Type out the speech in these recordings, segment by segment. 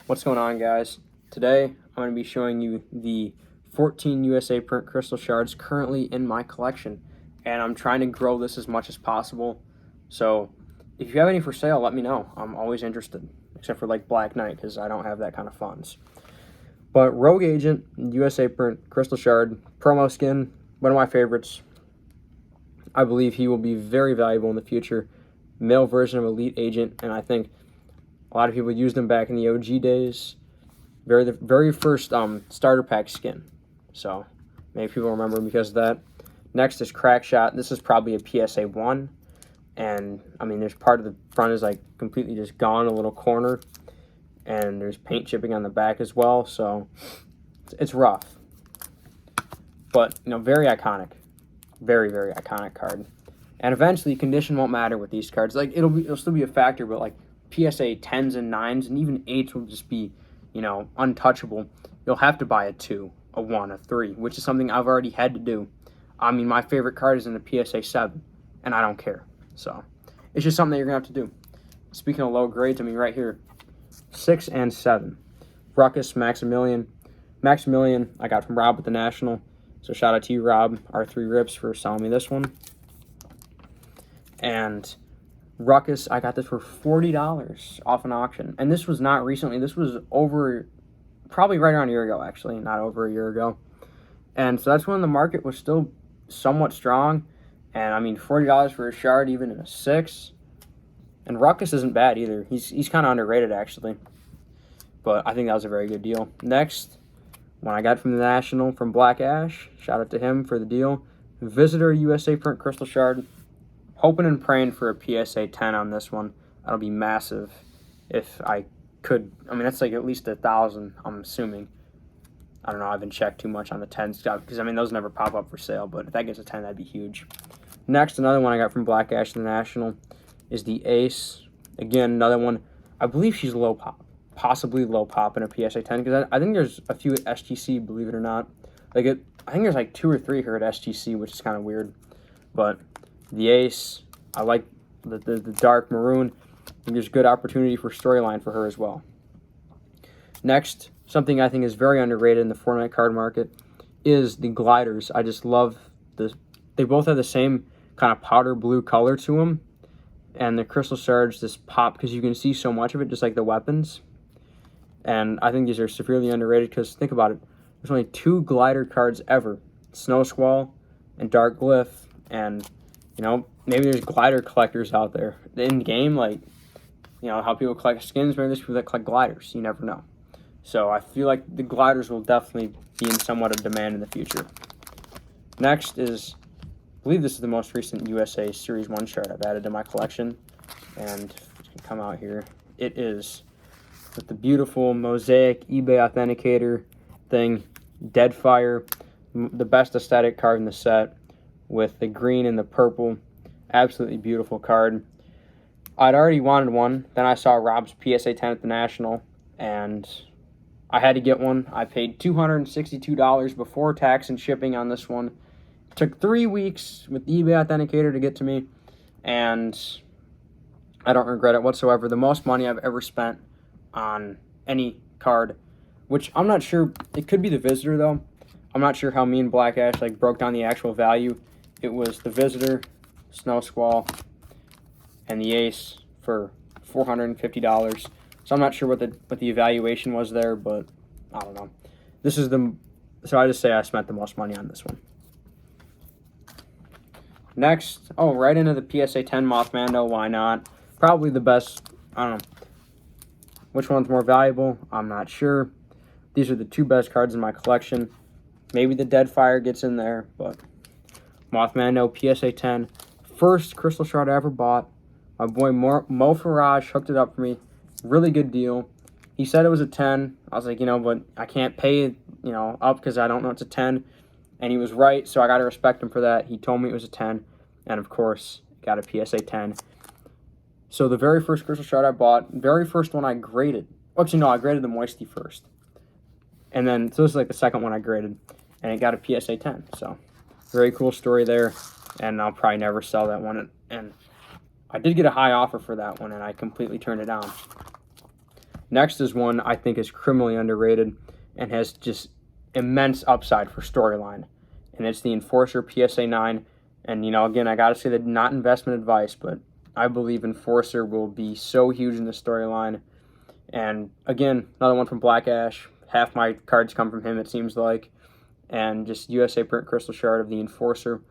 What's going on, guys? Today I'm going to be showing you the 14 USA print crystal shards currently in my collection, and I'm trying to grow this as much as possible. So if you have any for sale, let me know. I'm always interested, except for like Black Knight, because I don't have that kind of funds. But Rogue Agent USA print crystal shard promo skin, one of my favorites. I believe he will be very valuable in the future. Male version of Elite Agent, and I think a lot of people used him back in the OG days. The very first starter pack skin. So maybe people remember him because of that. Next is Crack Shot. This is probably a PSA 1. And I mean, there's part of the front is like completely just gone, a little corner. And there's paint chipping on the back as well. So it's rough. But, you know, very iconic. Very, very iconic card. And eventually, condition won't matter with these cards. Like, it'll still be a factor, but like PSA 10s and 9s and even 8s will just be, you know, untouchable. You'll have to buy a 2, a 1, a 3, which is something I've already had to do. I mean, my favorite card is in the PSA 7, and I don't care. So, it's just something that you're going to have to do. Speaking of low grades, I mean, right here, 6 and 7. Ruckus, Maximilian. Maximilian, I got from Rob at the National. So, shout out to you, Rob, R3 Rips, for selling me this one. And Ruckus, I got this for $40 off an auction. And this was not recently. This was probably right around a year ago, actually. Not over a year ago. And so that's when the market was still somewhat strong. And, I mean, $40 for a shard, even in a 6. And Ruckus isn't bad either. He's kind of underrated, actually. But I think that was a very good deal. Next, one I got from the National, from Black Ash. Shout out to him for the deal. Visitor USA print crystal shard. Hoping and praying for a PSA 10 on this one. That'll be massive if I could. I mean, that's like at least 1,000, I'm assuming. I don't know. I haven't checked too much on the 10s because, I mean, those never pop up for sale. But if that gets a 10, that'd be huge. Next, another one I got from Black Ash the National is the Ace. Again, another one. I believe she's low pop. Possibly low pop in a PSA 10 because I think there's a few at SGC, believe it or not. I think there's like 2 or 3 here at SGC, which is kind of weird. But the Ace, I like the dark maroon. I think there's good opportunity for storyline for her as well. Next, something I think is very underrated in the Fortnite card market is the gliders. I just love this. They both have the same kind of powder blue color to them. And the crystal shards just pop because you can see so much of it, just like the weapons. And I think these are severely underrated because think about it. There's only 2 glider cards ever. Snow Squall and Dark Glyph. And you know, maybe there's glider collectors out there. In game, like, you know, how people collect skins, maybe there's people that collect gliders. You never know. So I feel like the gliders will definitely be in somewhat of demand in the future. Next is, I believe this is the most recent USA Series 1 shard I've added to my collection. And it can come out here. It is with the beautiful mosaic eBay authenticator thing, Deadfire, the best aesthetic card in the set, with the green and the purple. Absolutely beautiful card. I'd already wanted one. Then I saw Rob's PSA 10 at the National, and I had to get one. I paid $262 before tax and shipping on this one. It took 3 weeks with the eBay authenticator to get to me, and I don't regret it whatsoever. The most money I've ever spent on any card, which I'm not sure. It could be the Visitor, though. I'm not sure how me and Black Ash like broke down the actual value. It was the Visitor, Snow Squall, and the Ace for $450. So I'm not sure what the evaluation was there, but I don't know. So I just say I spent the most money on this one. Next, right into the PSA 10 Mothmando. Why not? Probably the best. I don't know. Which one's more valuable? I'm not sure. These are the 2 best cards in my collection. Maybe the Deadfire gets in there, but Mothmando, PSA 10. First crystal shard I ever bought. My boy Mo Faraj hooked it up for me. Really good deal. He said it was a 10. I was like, you know, but I can't pay it, you know, up because I don't know it's a 10. And he was right, so I got to respect him for that. He told me it was a 10. And, of course, got a PSA 10. So the very first crystal shard I bought, very first one I graded. Actually, no, I graded the Moisty first. And then, so this is like the second one I graded. And it got a PSA 10. So, very cool story there. And I'll probably never sell that one. And I did get a high offer for that one, and I completely turned it down. Next is one I think is criminally underrated and has just immense upside for storyline, and it's the Enforcer PSA 9. And, again, I got to say that not investment advice, but I believe Enforcer will be so huge in the storyline. And, again, another one from Black Ash. Half my cards come from him, it seems like. And just USA print crystal shard of the Enforcer.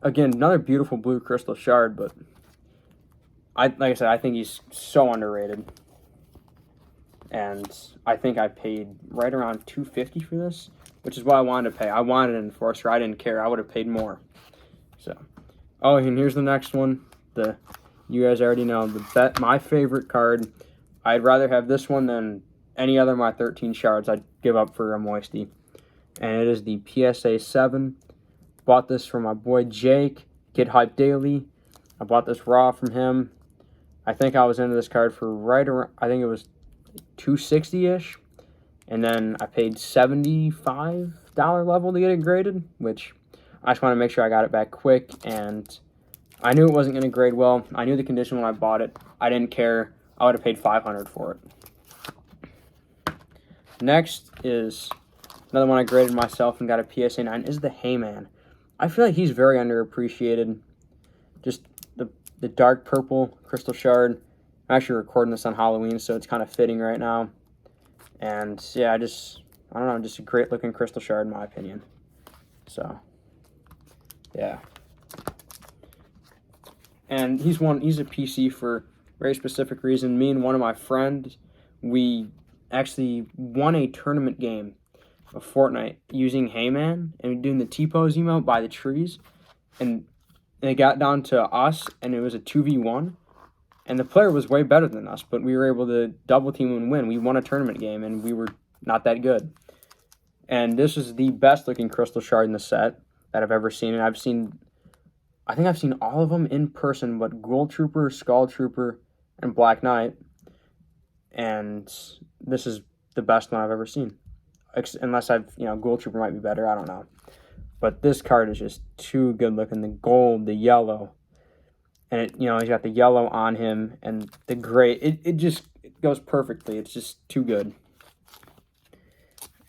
Again, another beautiful blue crystal shard, but like I said, I think he's so underrated. And I think I paid right around $250 for this, which is what I wanted to pay. I wanted an Enforcer. I didn't care. I would have paid more. So, oh, and here's the next one. You guys already know my favorite card. I'd rather have this one than any other of my 13 shards. I'd give up for a Moisty, and it is the PSA 7. Bought this from my boy Jake, Kid Hype Daily. I bought this raw from him. I think I was into this card for right around, I think it was $260-ish, and then I paid $75 level to get it graded, which I just want to make sure I got it back quick, and I knew it wasn't going to grade well. I knew the condition when I bought it. I didn't care. I would have paid $500 for it. Next is another one I graded myself and got a PSA 9 is the Heyman. I feel like he's very underappreciated. Just the dark purple crystal shard. I'm actually recording this on Halloween, so it's kind of fitting right now. And yeah, I don't know, just a great looking crystal shard in my opinion. So yeah. And he's a PC for a very specific reason. Me and one of my friends, we actually won a tournament game of Fortnite using Heyman and doing the T-pose emote by the trees. And it got down to us, and it was a 2v1. And the player was way better than us, but we were able to double team and win. We won a tournament game, and we were not that good. And this is the best looking crystal shard in the set that I've ever seen. And I think I've seen all of them in person, but Gold Trooper, Skull Trooper, and Black Knight. And this is the best one I've ever seen. Unless Gold Trooper might be better, I don't know. But this card is just too good looking. The gold, the yellow, and he's got the yellow on him and the gray. It goes perfectly. It's just too good.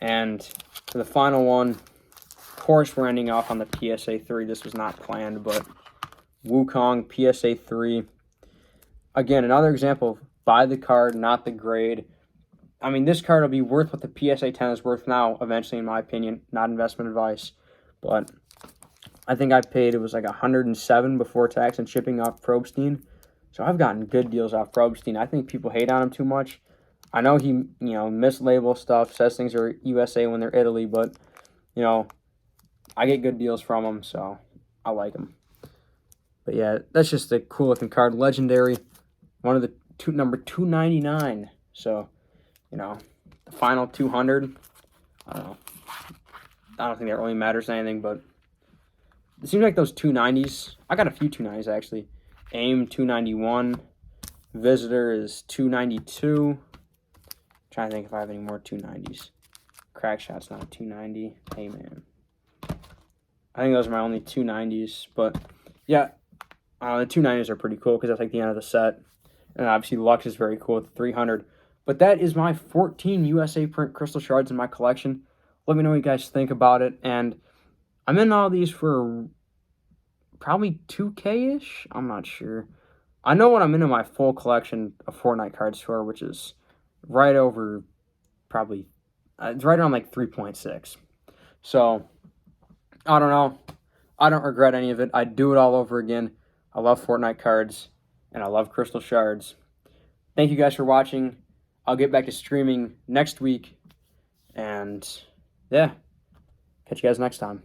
And for the final one, of course, we're ending off on the PSA 3. This was not planned, but Wukong PSA 3. Again, another example of buy the card, not the grade. I mean, this card will be worth what the PSA 10 is worth now, eventually, in my opinion. Not investment advice. But I think I paid, it was like $107 before tax and shipping off Probstein. So I've gotten good deals off Probstein. I think people hate on him too much. I know he, mislabels stuff, says things are USA when they're Italy, but, I get good deals from him, so I like him. But yeah, that's just a cool looking card. Legendary. One of the number 299. So, the final 200. I don't know. I don't think that really matters anything, but it seems like those 290s. I got a few 290s actually. AIM 291. Visitor is 292. Trying to think if I have any more 290s. Crackshot's not a 290. Hey man. I think those are my only 290s, but yeah, the 290s are pretty cool because that's like the end of the set. And obviously Lux is very cool with 300. But that is my 14 USA print crystal shards in my collection. Let me know what you guys think about it. And I'm in all these for probably 2K-ish. I'm not sure. I know what I'm into my full collection of Fortnite cards for, which is right over probably, it's right around like 3.6. So, I don't know. I don't regret any of it. I'd do it all over again. I love Fortnite cards, and I love crystal shards. Thank you guys for watching. I'll get back to streaming next week. And yeah, catch you guys next time.